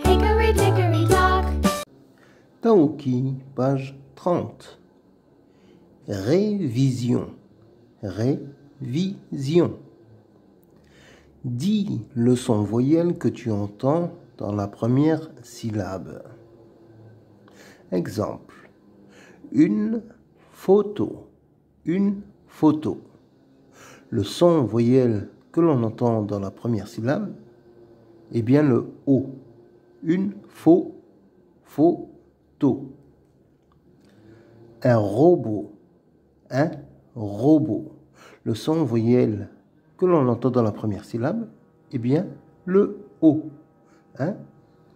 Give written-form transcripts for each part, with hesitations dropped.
Hickory dickory dock. Taoki, page 30. Révision. Révision. Dis le son voyelle que tu entends dans la première syllabe. Exemple. Une photo. Une photo. Le son voyelle que l'on entend dans la première syllabe est bien le O. Une photo. Un robot. Un robot. Le son voyelle que l'on entend dans la première syllabe est bien le O. Un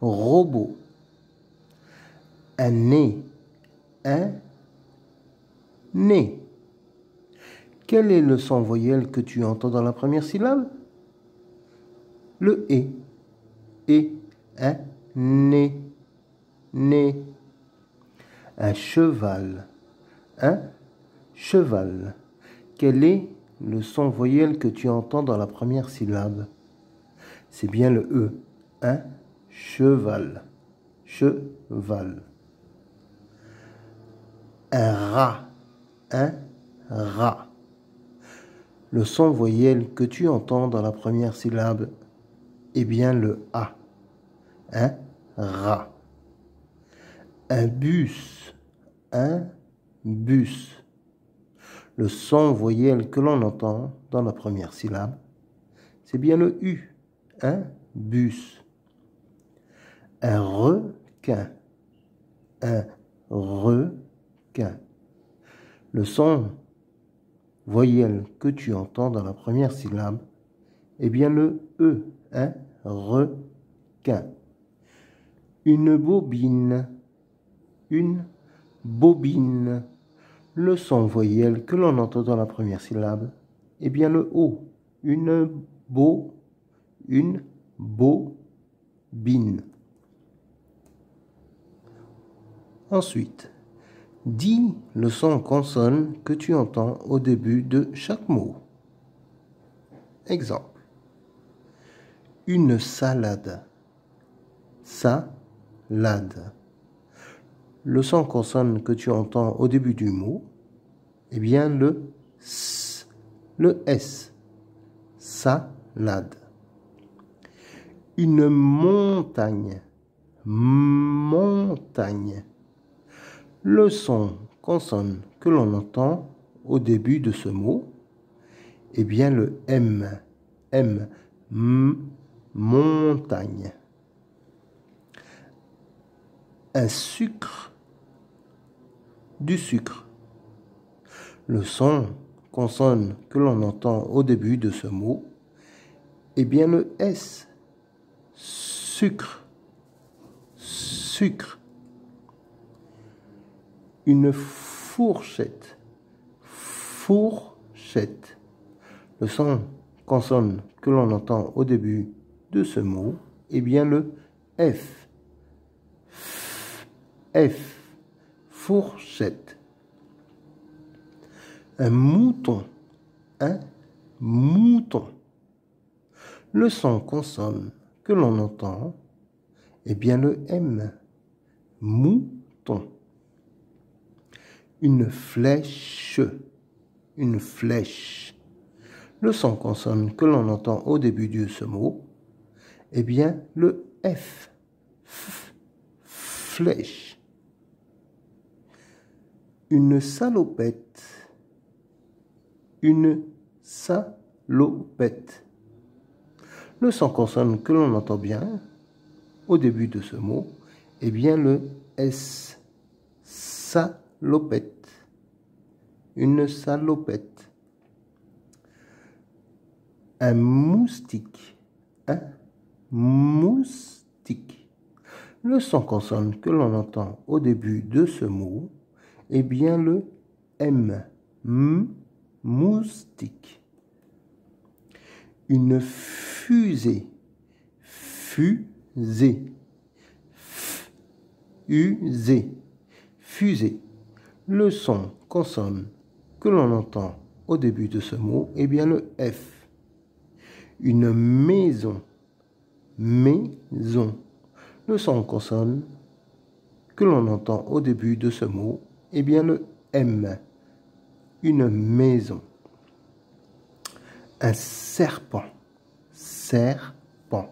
robot. Un nez. Un nez. Quel est le son voyelle que tu entends dans la première syllabe? Le E. Et un nez. Nez. Un cheval. Un cheval. Quel est le son voyelle que tu entends dans la première syllabe? C'est bien le E. Un cheval. Cheval. Un rat. Un rat. Le son voyelle que tu entends dans la première syllabe est bien le A. Un rat. Un bus. Un bus. Le son voyelle que l'on entend dans la première syllabe, c'est bien le U. Un bus. Un requin. Un requin. Le son voyelle que tu entends dans la première syllabe est bien le E. Un requin. Une bobine. Une bobine. Le son voyelle que l'on entend dans la première syllabe est bien le O. Une bobine. Ensuite, dis le son consonne que tu entends au début de chaque mot. Exemple. Une salade. Salade. Le son consonne que tu entends au début du mot est bien le S. Le S. Salade. Une montagne. Montagne. Le son consonne que l'on entend au début de ce mot est bien le M. M. Montagne. Un sucre. Du sucre. Le son consonne que l'on entend au début de ce mot est bien le S. Sucre. Sucre. Une fourchette. Fourchette. Le son consonne que l'on entend au début de ce mot est bien le F. F. Fourchette. Un mouton. Un mouton. Le son consonne que l'on entend est bien le M. Mouton. Une flèche. Une flèche. Le son consonne que l'on entend au début de ce mot est bien le F. Flèche. Une salopette. Une salopette. Le son consonne que l'on entend bien au début de ce mot est bien le S. Salopette. Une salopette. Un moustique. Un moustique. Le son consonne que l'on entend au début de ce mot est bien le M. Moustique. Une fusée. Fusée. Fusée. Fusée. Le son consonne que l'on entend au début de ce mot est bien le F. Une maison. Maison. Le son consonne que l'on entend au début de ce mot, eh bien le M. Une maison. Un serpent. Serpent.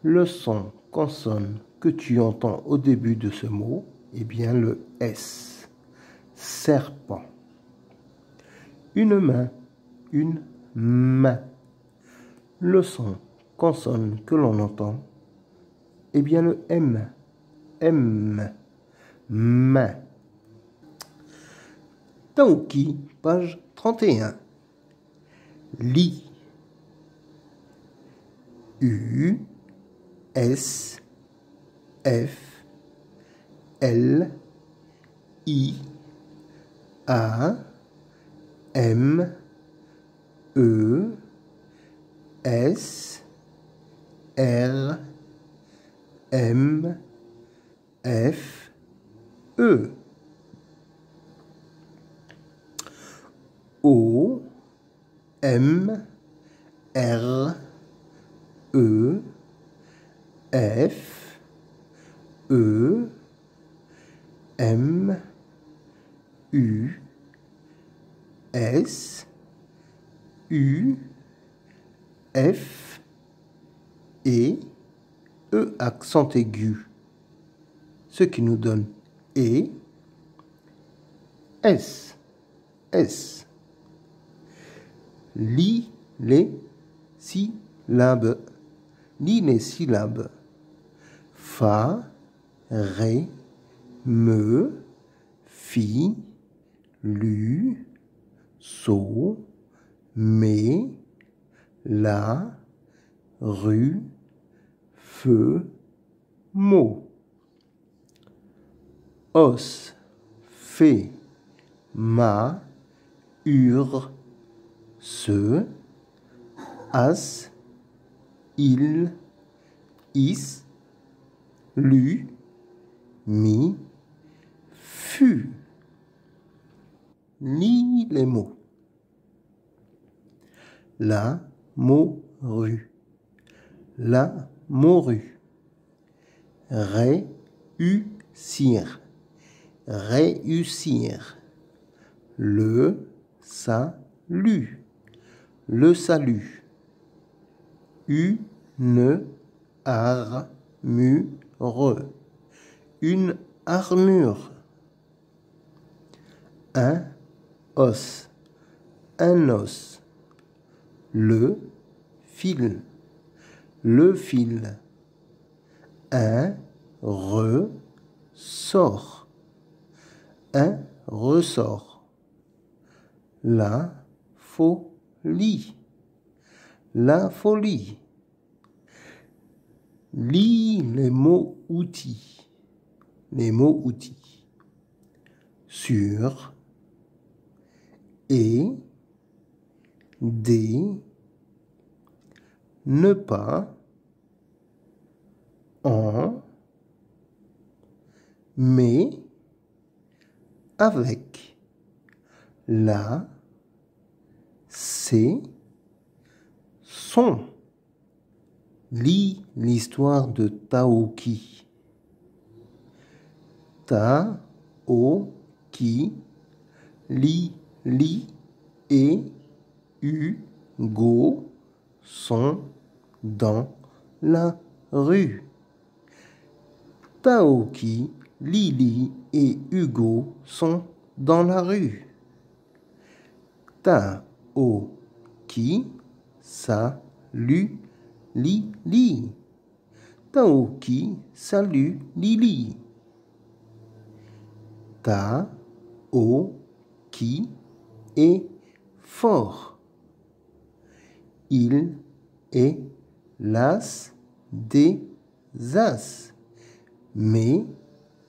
Le son consonne que tu entends au début de ce mot, eh bien le S. Serpent. Une main. Une main. Le son consonne que l'on entend, eh bien le M. M. Main. Taoki, page 31. Lit. U. S. F. L. I. A. M. E. S. R. M. F. E. O. M. R. E. F. E. M. U. S. U. F. Et E accent aigu, ce qui nous donne E. S. S. Lis les syllabes. Lis les syllabes. Fa, ré, me, fi, lu, so, mé, la, rue, feu, mot. Os, fait, ma, ur, se, as, il, is, lu, mi, fut. Lis les mots. La morue. La morue. Réussir. Réussir. Le salut. Le salut. Une armure. Une armure. Un os. Un os. Le fil. Le fil. Un ressort. Un ressort. La folie. La folie. Lis les mots outils. Les mots outils. Sur. Et. Des. Ne pas. En. Mais. Avec. La. C'est. Son. Lis l'histoire de Taoki. Taoki. Li et Hugo sont dans la rue. Taoki, Lily et Hugo sont dans la rue. Taoki salue Lily. Taoki salue Lily. Taoki est fort. Il est l'as des as, mais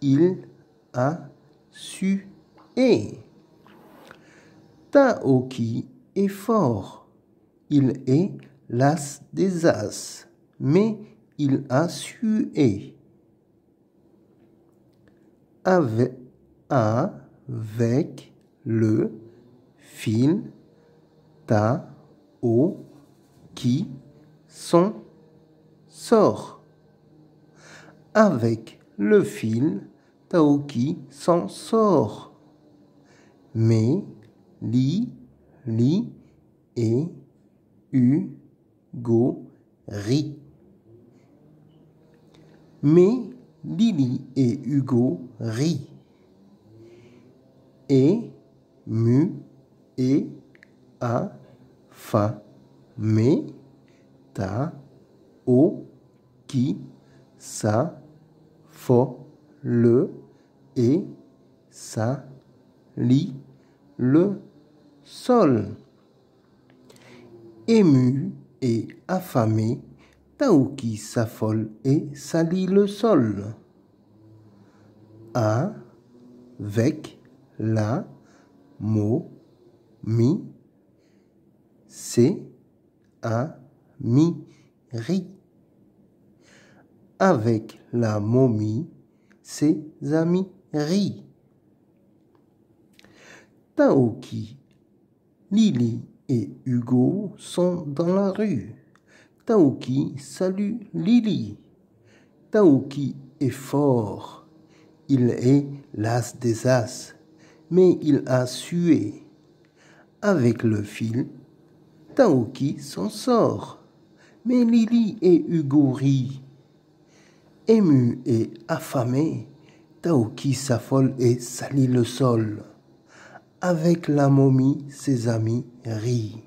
il a su et. Taoki est fort. Il est l'as des as, mais il a su et. Avec le fil Taoki qui s'en sort. Avec le fil, Taoki s'en sort. Mais, li, et Hugo rit. Mais Lily et Hugo rient. Et affamé, Taoki s'affole et salit le sol. Ému et affamé, Taoki s'affole et salit le sol. Avec la momie, ses amis rient. Avec la momie, ses amis rient. Taoki, Lily et Hugo sont dans la rue. Taoki salue Lily. Taoki est fort. Il est l'as des as, mais il a sué. Avec le fil, Taoki s'en sort. Mais Lily et Hugo rient. Ému et affamé, Taoki s'affole et salit le sol. Avec la momie, ses amis rient.